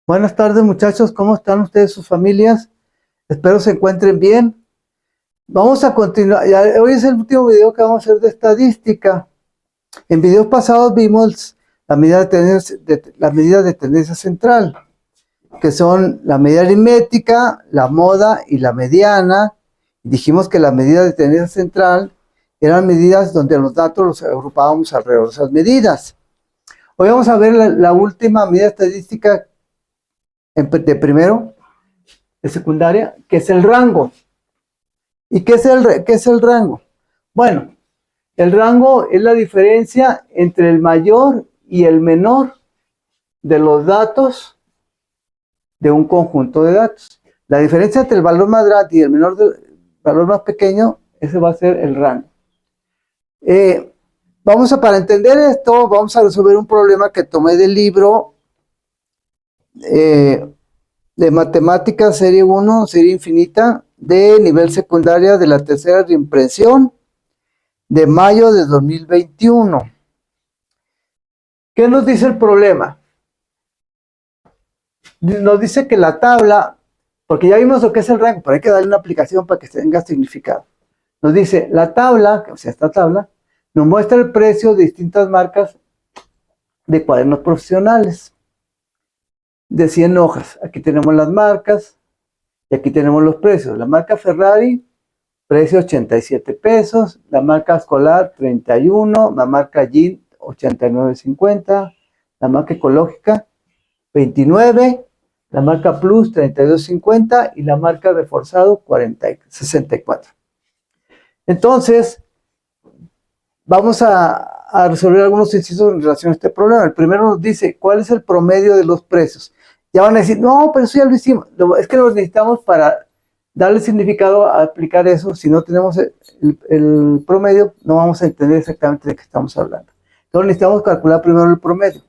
Buenas tardes, muchachos. ¿Cómo están ustedes, sus familias? Espero se encuentren bien. Vamos a continuar. Hoy es el último video que vamos a hacer de estadística. En videos pasados vimos las medidas de tendencia central, que son la medida aritmética, la moda y la mediana. Dijimos que las medidas de tendencia central eran medidas donde los datos los agrupábamos alrededor de esas medidas. Hoy vamos a ver la última medida estadística de primero, de secundaria, que es el rango. ¿Y qué es el rango? Bueno, el rango es la diferencia entre el mayor y el menor de los datos de un conjunto de datos. La diferencia entre el valor más grande y el valor más pequeño, ese va a ser el rango. Para entender esto, vamos a resolver un problema que tomé del libro de matemáticas serie 1, serie infinita, de nivel secundaria de la tercera reimpresión de mayo de 2021. ¿Qué nos dice el problema? Nos dice que la tabla, porque ya vimos lo que es el rango, pero hay que darle una aplicación para que tenga significado. Nos dice, la tabla, o sea, esta tabla, nos muestra el precio de distintas marcas de cuadernos profesionales de 100 hojas. Aquí tenemos las marcas y aquí tenemos los precios. La marca Ferrari, precio 87 pesos, la marca escolar 31, la marca Jean 89.50, la marca ecológica 29, la marca Plus 32.50 y la marca reforzado 64. Entonces, vamos a resolver algunos incisos en relación a este problema. El primero nos dice, ¿cuál es el promedio de los precios? Ya van a decir, no, pero eso ya lo hicimos. Es que lo necesitamos para darle significado a aplicar eso. Si no tenemos el promedio, no vamos a entender exactamente de qué estamos hablando. Entonces necesitamos calcular primero el promedio.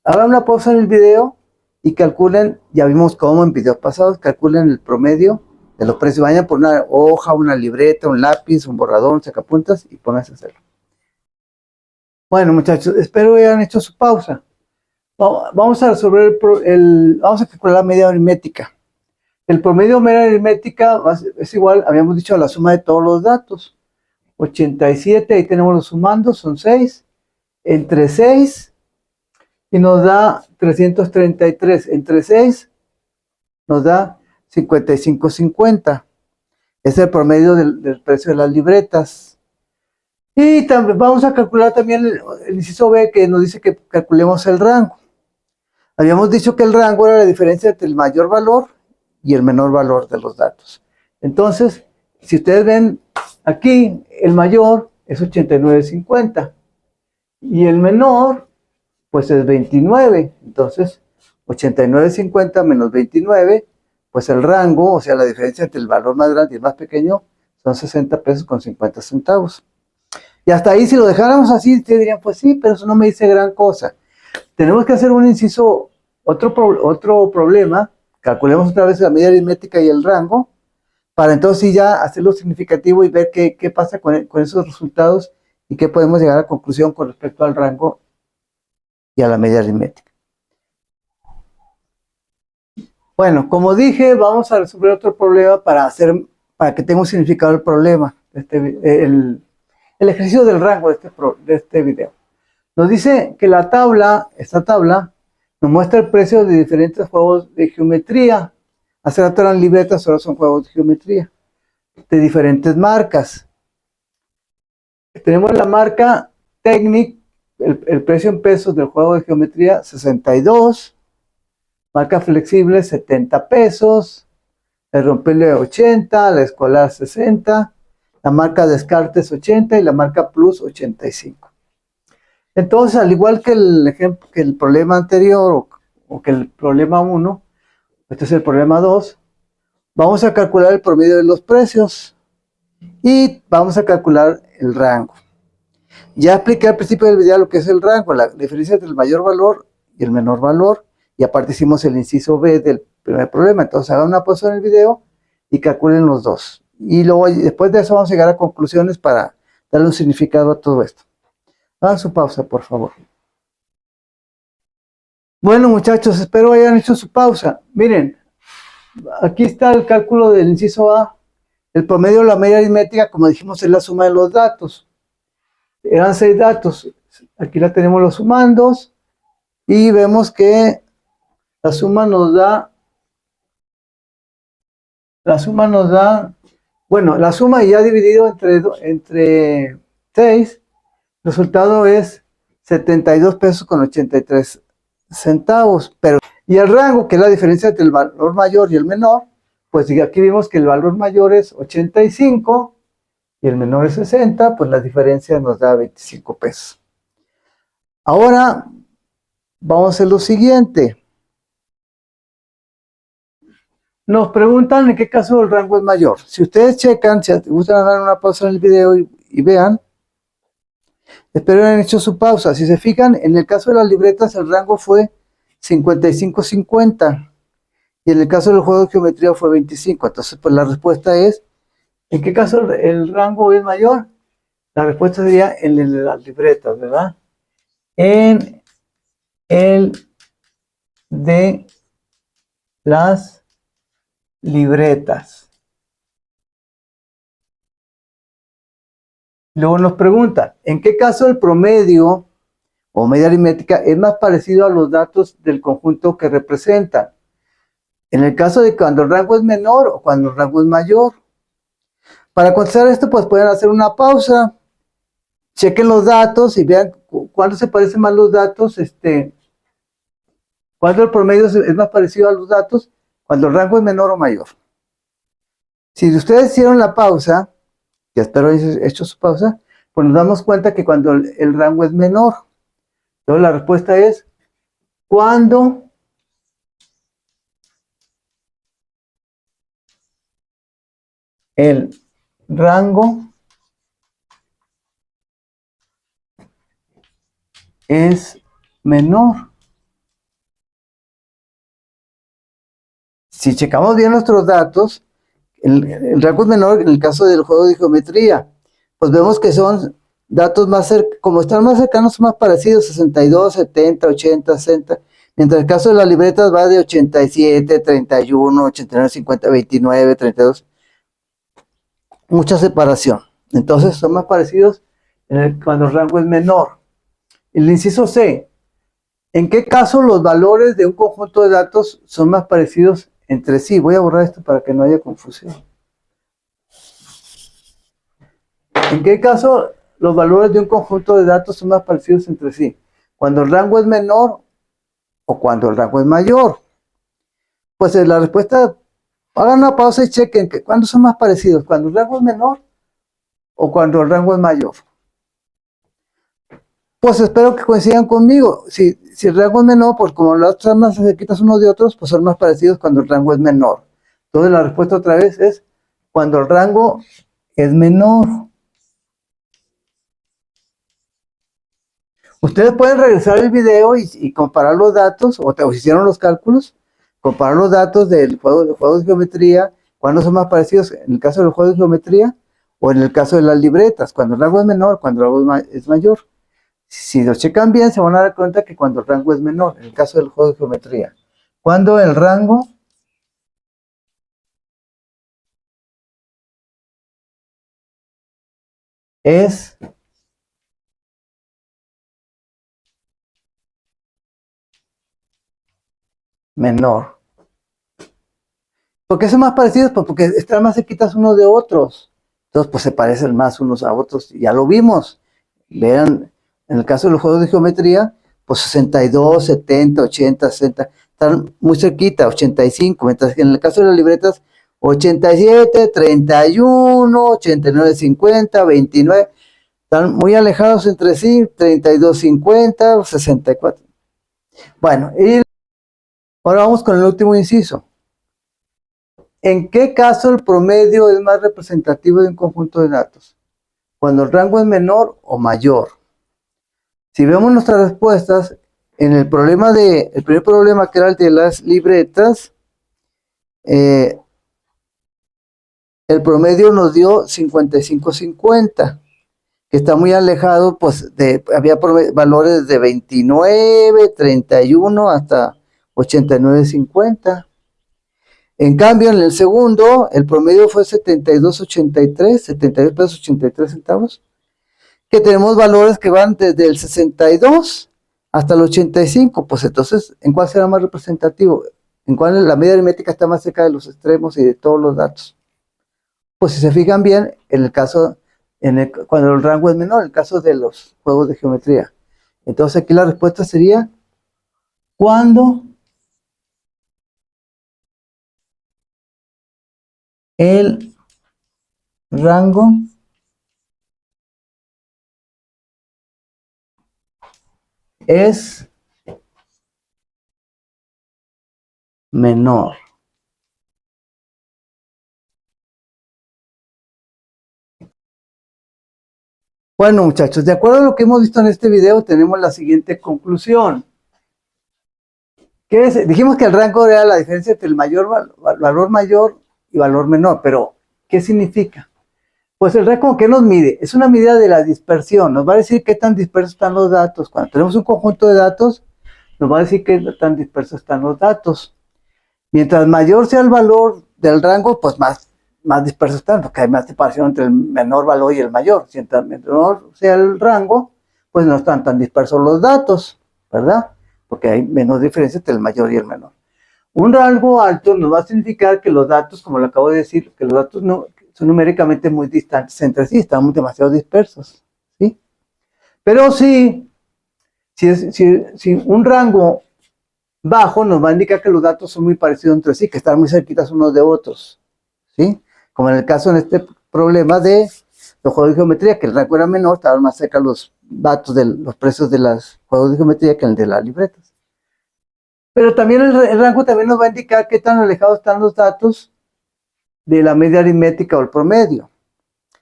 Hagan una pausa en el video y calculen, ya vimos cómo en videos pasados, calculen el promedio de los precios. Vayan por una hoja, una libreta, un lápiz, un borrador, un sacapuntas y pónganse a hacerlo. Bueno, muchachos, espero que hayan hecho su pausa. Vamos a resolver vamos a calcular la media aritmética. El promedio de media aritmética es igual, habíamos dicho, a la suma de todos los datos. 87, ahí tenemos los sumandos, son 6. Entre 6 y nos da 333. Entre 6 nos da 55.50. Es el promedio del precio de las libretas. Y también vamos a calcular también el inciso B, que nos dice que calculemos el rango. Habíamos dicho que el rango era la diferencia entre el mayor valor y el menor valor de los datos. Entonces, si ustedes ven aquí, el mayor es 89.50 y el menor, pues es 29. Entonces, 89.50 menos 29, pues el rango, o sea, la diferencia entre el valor más grande y el más pequeño, son 60 pesos con 50 centavos. Y hasta ahí, si lo dejáramos así, ustedes dirían, pues sí, pero eso no me dice gran cosa. Tenemos que hacer un inciso, otro problema, calculemos otra vez la medida aritmética y el rango, para entonces sí ya hacerlo significativo y ver qué pasa con esos resultados y qué podemos llegar a conclusión con respecto al rango y a la medida aritmética. Bueno, como dije, vamos a resolver otro problema para que tenga un significado el problema, el ejercicio del rango de este video. Nos dice que esta tabla, nos muestra el precio de diferentes juegos de geometría. Hace rato eran libretas, ahora son juegos de geometría, de diferentes marcas. Tenemos la marca Technic, el precio en pesos del juego de geometría, 62. Marca flexible, 70 pesos. El romperle 80, la escolar 60. La marca Descartes 80 y la marca Plus 85. Entonces, al igual que el problema anterior o que el problema 1, este es el problema 2, vamos a calcular el promedio de los precios y vamos a calcular el rango. Ya expliqué al principio del video lo que es el rango, la diferencia entre el mayor valor y el menor valor, y aparte hicimos el inciso B del primer problema. Entonces hagan una pausa en el video y calculen los dos. Y luego, después de eso, vamos a llegar a conclusiones para darle un significado a todo esto. Hagan su pausa, por favor. Bueno, muchachos, espero hayan hecho su pausa. Miren, aquí está el cálculo del inciso A. El promedio de la media aritmética, como dijimos, es la suma de los datos. Eran 6 datos. Aquí la tenemos los sumandos. Y vemos que la suma nos da, bueno, la suma ya dividido entre 6, el resultado es 72 pesos con 83 centavos. Y el rango, que es la diferencia entre el valor mayor y el menor, pues aquí vimos que el valor mayor es 85 y el menor es 60, pues la diferencia nos da 25 pesos. Ahora vamos a hacer lo siguiente. Nos preguntan en qué caso el rango es mayor. Si ustedes checan, si gustan dar una pausa en el video y vean, espero hayan hecho su pausa. Si se fijan, en el caso de las libretas el rango fue 55-50 y en el caso del juego de geometría fue 25. Entonces, pues la respuesta es, ¿en qué caso el rango es mayor? La respuesta sería en el de las libretas, ¿verdad? En el de las libretas. Luego nos pregunta, ¿en qué caso el promedio o media aritmética es más parecido a los datos del conjunto que representa? En el caso de cuando el rango es menor o cuando el rango es mayor. Para contestar esto, pues pueden hacer una pausa, chequen los datos y vean cuándo se parecen más los datos, cuándo el promedio es más parecido a los datos, cuando el rango es menor o mayor. Si ustedes hicieron la pausa, que espero hayan hecho su pausa, pues nos damos cuenta que cuando el rango es menor. Entonces la respuesta es cuando el rango es menor. Si checamos bien nuestros datos, el rango es menor en el caso del juego de geometría. Pues vemos que son datos más como están más cercanos, son más parecidos, 62, 70, 80, 60. Mientras el caso de las libretas va de 87, 31, 89, 50, 29, 32. Mucha separación. Entonces son más parecidos cuando el rango es menor. El inciso C. ¿En qué caso los valores de un conjunto de datos son más parecidos entre sí? Voy a borrar esto para que no haya confusión. ¿En qué caso los valores de un conjunto de datos son más parecidos entre sí? ¿Cuando el rango es menor o cuando el rango es mayor? Pues la respuesta, hagan una pausa y chequen que cuándo son más parecidos, cuando el rango es menor o cuando el rango es mayor. Pues espero que coincidan conmigo. Si el rango es menor, pues como las otras más cerquitas unos de otros, pues son más parecidos cuando el rango es menor. Entonces la respuesta otra vez es cuando el rango es menor. Ustedes pueden regresar el video y comparar los datos, o si hicieron los cálculos, comparar los datos del juego de geometría, cuándo son más parecidos en el caso del juego de geometría o en el caso de las libretas, cuando el rango es menor, cuando el rango es mayor. Si lo checan bien, se van a dar cuenta que cuando el rango es menor, en el caso del juego de geometría. Cuando el rango es menor. ¿Por qué son más parecidos? Pues porque están más cerquitas unos de otros. Entonces, pues se parecen más unos a otros. Ya lo vimos. Vean, en el caso de los juegos de geometría, pues 62, 70, 80, 60, están muy cerquita, 85. Mientras que en el caso de las libretas, 87, 31, 89, 50, 29. Están muy alejados entre sí, 32, 50, 64. Bueno, y ahora vamos con el último inciso. ¿En qué caso el promedio es más representativo de un conjunto de datos? Cuando el rango es menor o mayor. Si vemos nuestras respuestas, en el primer problema que era el de las libretas, el promedio nos dio 55-50. que está muy alejado, pues había valores de 29, 31 hasta 89.50. En cambio, en el segundo, el promedio fue 72.83, 72 pesos 83 centavos, que tenemos valores que van desde el 62 hasta el 85. Pues entonces, ¿en cuál será más representativo? ¿En cuál la media aritmética está más cerca de los extremos y de todos los datos? Pues si se fijan bien, en el caso, cuando el rango es menor, en el caso de los juegos de geometría. Entonces aquí la respuesta sería, cuando el rango es menor. Bueno, muchachos, de acuerdo a lo que hemos visto en este video, tenemos la siguiente conclusión. Dijimos que el rango era la diferencia entre el valor mayor y valor menor, pero ¿qué significa? Pues el rango, ¿qué nos mide? Es una medida de la dispersión. Nos va a decir qué tan dispersos están los datos. Cuando tenemos un conjunto de datos, nos va a decir qué tan dispersos están los datos. Mientras mayor sea el valor del rango, pues más dispersos están, porque hay más separación entre el menor valor y el mayor. Si mientras menor sea el rango, pues no están tan dispersos los datos, ¿verdad? Porque hay menos diferencia entre el mayor y el menor. Un rango alto nos va a significar que los datos, como lo acabo de decir, que los datos no son numéricamente muy distantes entre sí, están demasiado dispersos, ¿sí? Pero si un rango bajo nos va a indicar que los datos son muy parecidos entre sí, que están muy cerquitas unos de otros, ¿sí? Como en el caso en este problema de los juegos de geometría, que el rango era menor, estaban más cerca los datos de los precios de los juegos de geometría que el de las libretas. Pero también el rango también nos va a indicar qué tan alejados están los datos de la media aritmética o el promedio.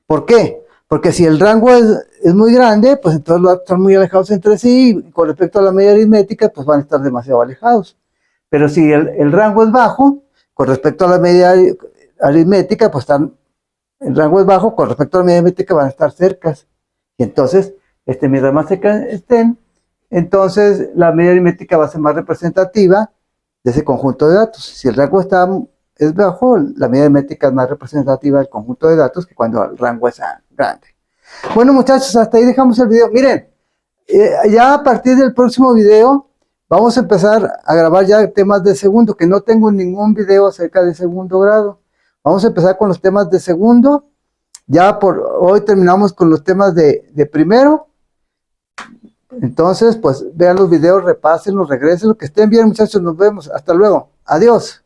¿Por qué? Porque si el rango es muy grande, pues entonces los datos están muy alejados entre sí, y con respecto a la media aritmética, pues van a estar demasiado alejados. Pero si el rango es bajo, con respecto a la media aritmética, pues el rango es bajo, con respecto a la media aritmética van a estar cercas. Y entonces, mientras más cerca estén, entonces la media aritmética va a ser más representativa de ese conjunto de datos. Si el rango es bajo, la media aritmética es más representativa del conjunto de datos que cuando el rango es grande. Bueno, muchachos, hasta ahí dejamos el video. Miren, ya a partir del próximo video vamos a empezar a grabar ya temas de segundo, que no tengo ningún video acerca de segundo grado. Vamos a empezar con los temas de segundo. Ya por hoy terminamos con los temas de primero. Entonces, pues vean los videos, repásenlos, regresen, que estén bien, muchachos, nos vemos. Hasta luego. Adiós.